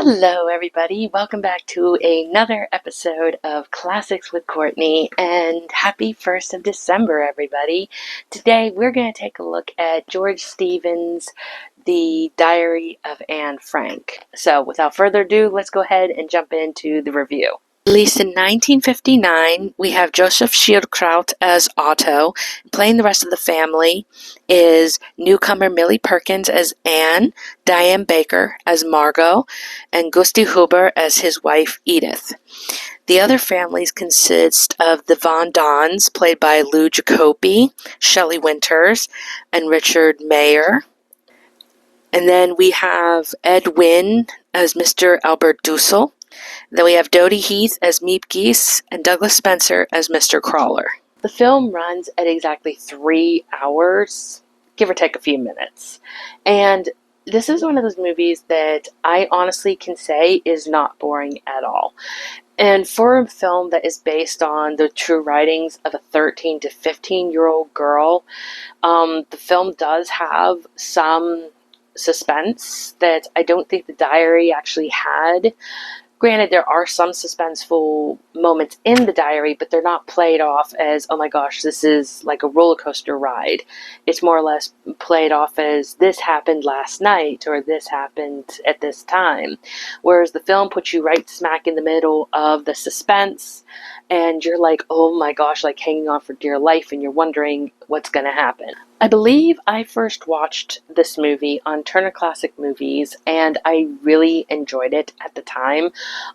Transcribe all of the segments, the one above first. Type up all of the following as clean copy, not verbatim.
Hello, everybody. Welcome back to another episode of Classics with Courtney, and happy 1st of December, everybody. Today, we're going to take a look at George Stevens' The Diary of Anne Frank. So, without further ado, let's go ahead and jump into the review. Released in 1959, we have Joseph Schildkraut as Otto. Playing the rest of the family is newcomer Millie Perkins as Anne, Diane Baker as Margot, and Gusti Huber as his wife Edith. The other families consist of the Von Dons, played by Lou Jacobi, Shelley Winters, and Richard Mayer. And then we have Ed Wynn as Mr. Albert Dussel. Then we have Dodie Heath as Meep Geese and Douglas Spencer as Mr. Crawler. The film runs at exactly 3 hours, give or take a few minutes. And this is one of those movies that I honestly can say is not boring at all. And for a film that is based on the true writings of a 13 to 15-year-old girl, the film does have some suspense that I don't think the diary actually had. Granted, there are some suspenseful moments in the diary, but they're not played off as, oh my gosh, this is like a roller coaster ride. It's more or less played off as, this happened last night, or this happened at this time. Whereas the film puts you right smack in the middle of the suspense, and you're like, oh my gosh, like hanging on for dear life, and you're wondering what's going to happen. I believe I first watched this movie on Turner Classic Movies, and I really enjoyed it at the time.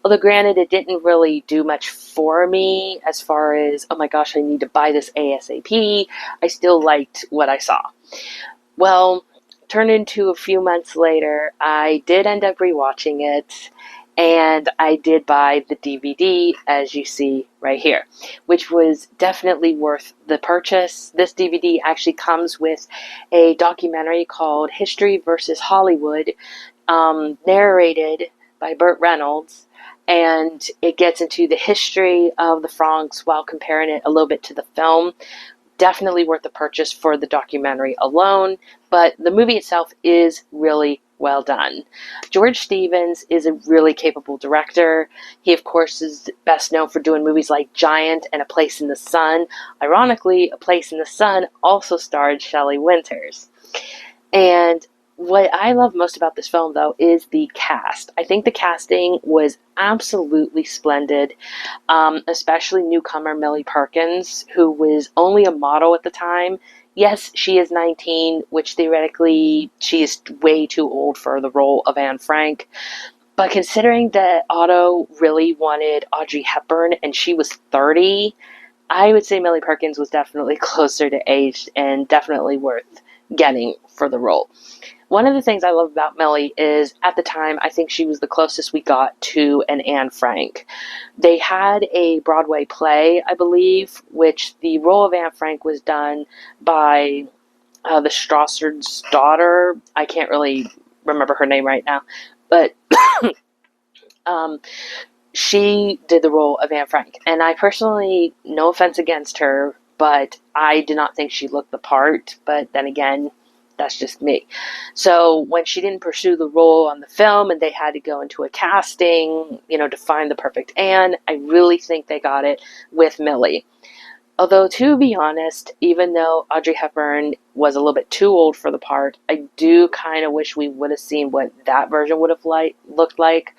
Although granted, it didn't really do much for me as far as, oh my gosh, I need to buy this ASAP. I still liked what I saw. Well, turned into a few months later, I did end up rewatching it, and I did buy the DVD, as you see right here, which was definitely worth the purchase. This DVD actually comes with a documentary called History versus Hollywood, narrated by Burt Reynolds, and it gets into the history of the Franks while comparing it a little bit to the film. Definitely worth the purchase for the documentary alone, but the movie itself is really well done. George Stevens is a really capable director. He, of course, is best known for doing movies like Giant and A Place in the Sun. Ironically, A Place in the Sun also starred Shelley Winters. And what I love most about this film, though, is the cast. I think the casting was absolutely splendid, especially newcomer Millie Perkins, who was only a model at the time. Yes, she is 19, which theoretically she is way too old for the role of Anne Frank. But considering that Otto really wanted Audrey Hepburn and she was 30, I would say Millie Perkins was definitely closer to age and definitely worth getting for the role. One of the things I love about Millie is, at the time, I think she was the closest we got to an Anne Frank. They had a Broadway play, I believe, which the role of Anne Frank was done by the Strasser's daughter. I can't really remember her name right now, but she did the role of Anne Frank. And I personally, no offense against her, but I did not think she looked the part. But then again, that's just me. So when she didn't pursue the role on the film and they had to go into a casting, to find the perfect Anne, I really think they got it with Millie. Although, to be honest, even though Audrey Hepburn was a little bit too old for the part, I do kind of wish we would have seen what that version would have looked like.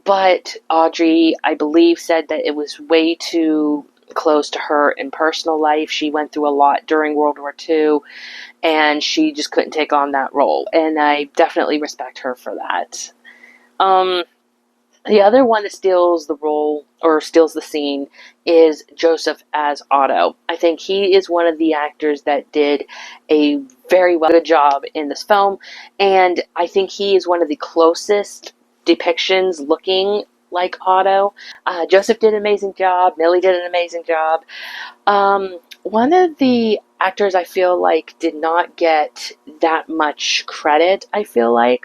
But Audrey, I believe, said that it was way too close to her in personal life. She went through a lot during World War II, and she just couldn't take on that role. And I definitely respect her for that. The other one that steals the role, or steals the scene, is Joseph as Otto. I think he is one of the actors that did a very good job in this film, and I think he is one of the closest depictions looking like Otto. Joseph did an amazing job. Millie did an amazing job. One of the actors I feel like did not get that much credit, I feel like,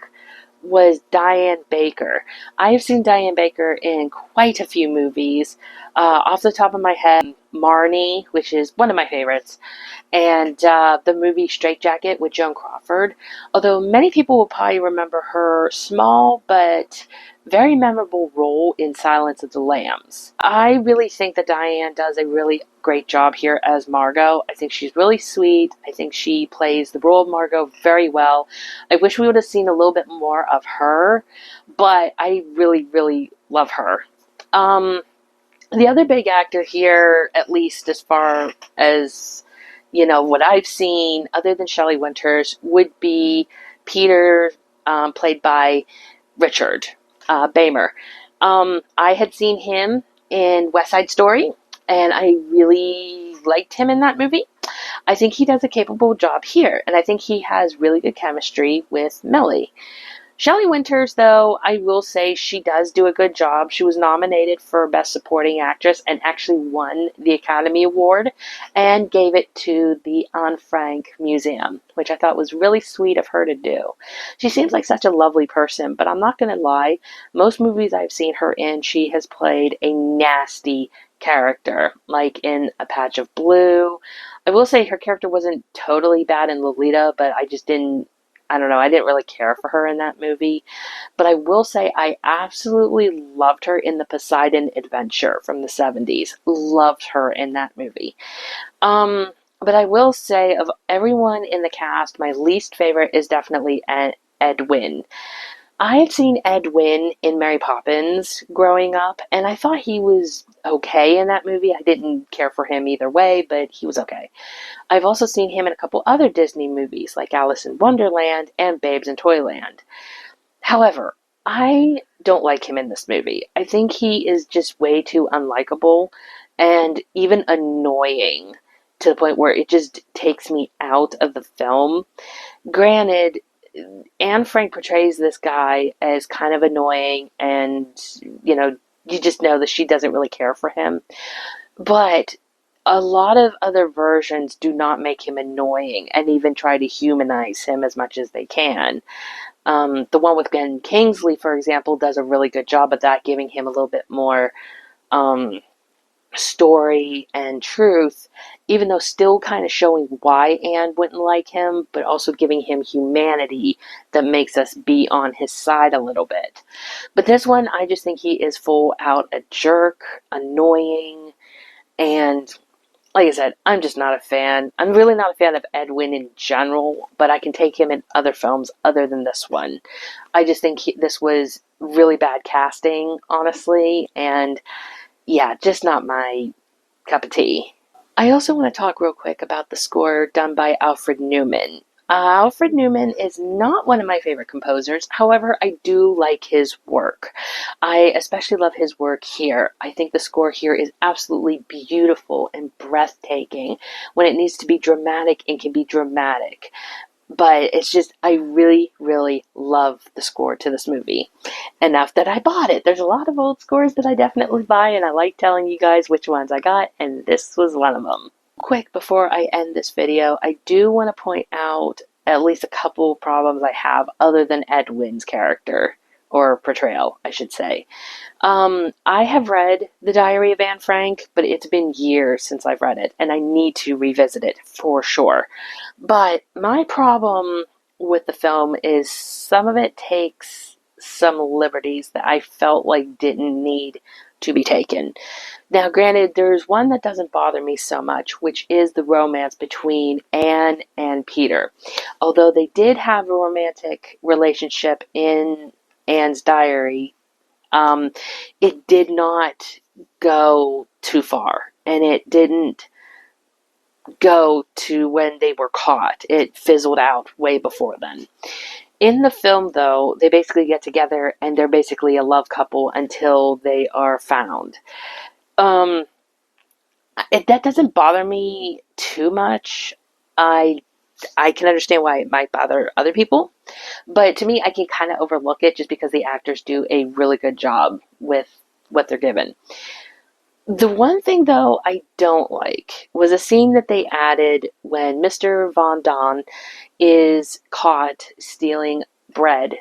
was Diane Baker. I have seen Diane Baker in quite a few movies. Off the top of my head, Marnie, which is one of my favorites, and the movie Straitjacket with Joan Crawford. Although many people will probably remember her small but very memorable role in Silence of the Lambs. I really think that Diane does a really great job here as Margot. I think she's really sweet. I think she plays the role of Margot very well. I wish we would have seen a little bit more of her, but I really, really love her. The other big actor here, at least as far as, what I've seen, other than Shelley Winters, would be Peter, played by Richard Beymer. I had seen him in West Side Story, and I really liked him in that movie. I think he does a capable job here, and I think he has really good chemistry with Millie. Shelley Winters, though, I will say she does do a good job. She was nominated for Best Supporting Actress and actually won the Academy Award and gave it to the Anne Frank Museum, which I thought was really sweet of her to do. She seems like such a lovely person, but I'm not going to lie. Most movies I've seen her in, she has played a nasty character, like in A Patch of Blue. I will say her character wasn't totally bad in Lolita, but I don't know, I didn't really care for her in that movie. But I will say I absolutely loved her in the Poseidon Adventure from the 70s. Loved her in that movie. But I will say of everyone in the cast, my least favorite is definitely Ed Wynn. I had seen Ed Wynn in Mary Poppins growing up, and I thought he was okay in that movie. I didn't care for him either way, but he was okay. I've also seen him in a couple other Disney movies like Alice in Wonderland and Babes in Toyland. However, I don't like him in this movie. I think he is just way too unlikable and even annoying to the point where it just takes me out of the film. Granted, Anne Frank portrays this guy as kind of annoying and, you know, you just know that she doesn't really care for him. But a lot of other versions do not make him annoying and even try to humanize him as much as they can. The one with Ben Kingsley, for example, does a really good job of that, giving him a little bit more um, story and truth, even though still kind of showing why Anne wouldn't like him, but also giving him humanity that makes us be on his side a little bit. But this one, I just think he is full out a jerk, annoying, and like I said, I'm just not a fan. I'm really not a fan of Ed Wynn in general, but I can take him in other films other than this one. I just think this was really bad casting, honestly, and yeah, just not my cup of tea. I also want to talk real quick about the score done by Alfred Newman. Alfred Newman is not one of my favorite composers. However, I do like his work. I especially love his work here. I think the score here is absolutely beautiful and breathtaking. When it needs to be dramatic, it can be dramatic. But it's just, I really, really love the score to this movie. Enough that I bought it. There's a lot of old scores that I definitely buy, and I like telling you guys which ones I got, and this was one of them. Quick, before I end this video, I do want to point out at least a couple problems I have other than Ed Wynn's character, or portrayal, I should say. I have read The Diary of Anne Frank, but it's been years since I've read it, and I need to revisit it for sure. But my problem with the film is some of it takes some liberties that I felt like didn't need to be taken. Now, granted, there's one that doesn't bother me so much, which is the romance between Anne and Peter. Although they did have a romantic relationship in Anne's diary, it did not go too far, and it didn't go to when they were caught. It fizzled out way before then. In the film, though, they basically get together, and they're basically a love couple until they are found. Um, that doesn't bother me too much. I can understand why it might bother other people, but to me, I can kind of overlook it just because the actors do a really good job with what they're given. The one thing, though, I don't like was a scene that they added when Mr. Von Don is caught stealing bread,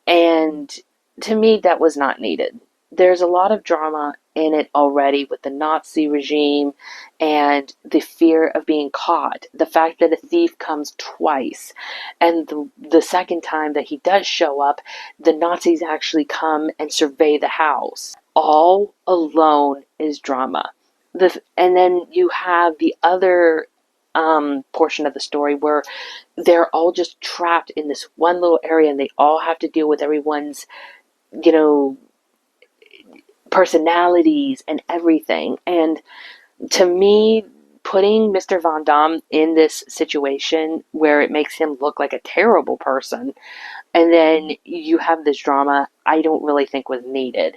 and to me, that was not needed. there's a lot of drama in it already with the Nazi regime and the fear of being caught. The fact that a thief comes twice, and the second time that he does show up, the Nazis actually come and survey the house. All alone is drama. And then you have the other portion of the story where they're all just trapped in this one little area and they all have to deal with everyone's, you know, personalities and everything. And to me, putting Mr. Von Damme in this situation where it makes him look like a terrible person, and then you have this drama, I don't really think was needed.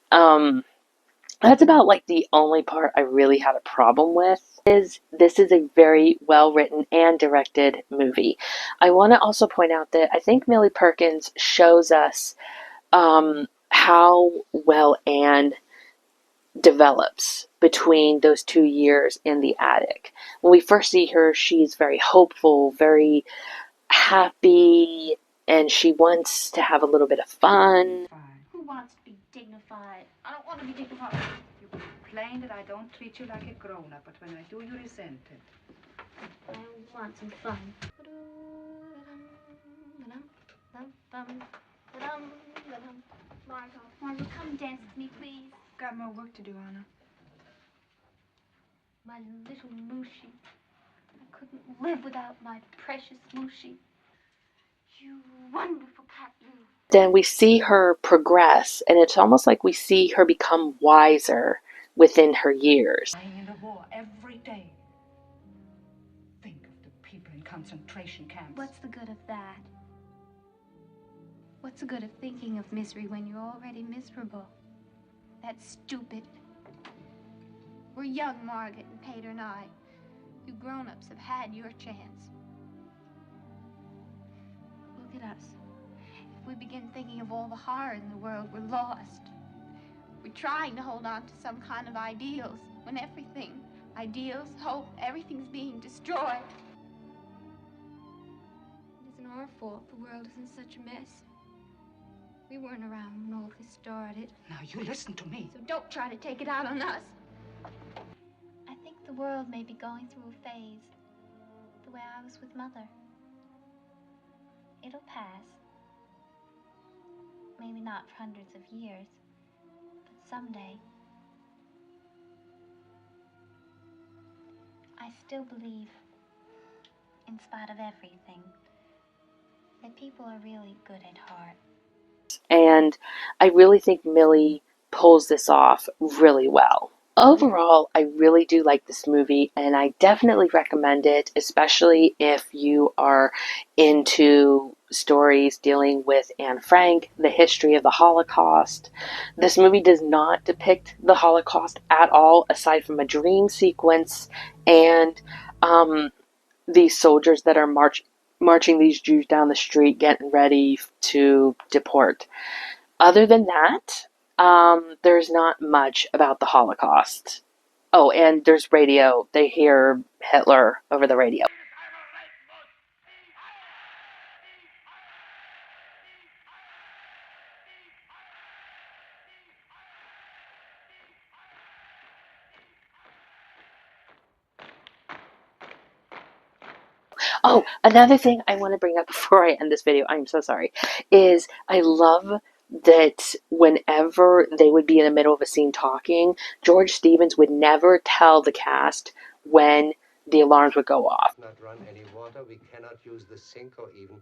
That's about like the only part I really had a problem with. Is this is a very well written and directed movie. I want to also point out that I think Millie Perkins shows us how well Anne develops between those 2 years in the attic. When we first see her, she's very hopeful, very happy, and she wants to have a little bit of fun. Who wants to be dignified? I don't want to be dignified. You complain that I don't treat you like a grown-up, but when I do, you resent it. I want some fun. Margot, come dance with me, please. Got more work to do, Anna. My little Mooshy. I couldn't live without my precious Mooshy. You wonderful cat, you. Then we see her progress, and it's almost like we see her become wiser within her years. Dying in a war every day. Think of the people in concentration camps. What's the good of that? What's the good of thinking of misery when you're already miserable? That's stupid. We're young, Margaret and Pater and I. You grown-ups have had your chance. Look at us. If we begin thinking of all the horror in the world, we're lost. We're trying to hold on to some kind of ideals when everything, ideals, hope, everything's being destroyed. It isn't our fault the world is in such a mess. We weren't around when all this started. Now you listen to me. So don't try to take it out on us. I think the world may be going through a phase, the way I was with Mother. It'll pass. Maybe not for hundreds of years, but someday. I still believe, in spite of everything, that people are really good at heart. And I really think Millie pulls this off really well. Overall, I really do like this movie, and I definitely recommend it, especially if you are into stories dealing with Anne Frank, the history of the Holocaust. This movie does not depict the Holocaust at all, aside from a dream sequence and these soldiers that are marching these Jews down the street, getting ready to deport. Other than that, there's not much about the Holocaust. Oh, and there's radio. They hear Hitler over the radio. Oh, another thing I want to bring up before I end this video, I'm so sorry, is I love that whenever they would be in the middle of a scene talking, George Stevens would never tell the cast when the alarms would go off. Not run any water. We cannot use the sink or even,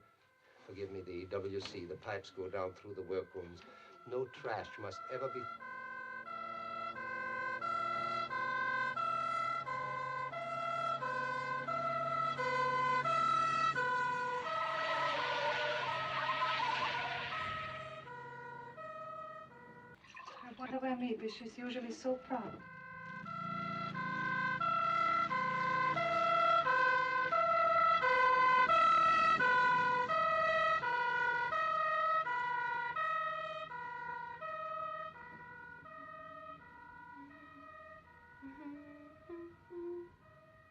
forgive me, the WC. The pipes go down through the workrooms. No trash must ever be... I wonder where maybe she's usually so proud.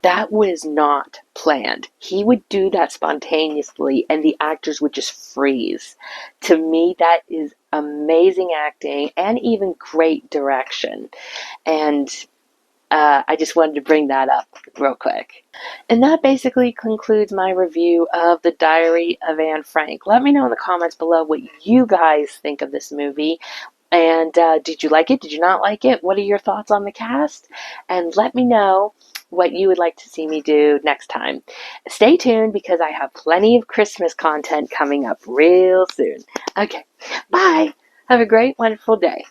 That was not planned. He would do that spontaneously, and the actors would just freeze. To me, that is amazing acting and even great direction. And I just wanted to bring that up real quick. And that basically concludes my review of The Diary of Anne Frank. Let me know in the comments below what you guys think of this movie. And did you like it? Did you not like it? What are your thoughts on the cast? And let me know what you would like to see me do next time. Stay tuned because I have plenty of Christmas content coming up real soon. Okay, bye. Have a great, wonderful day.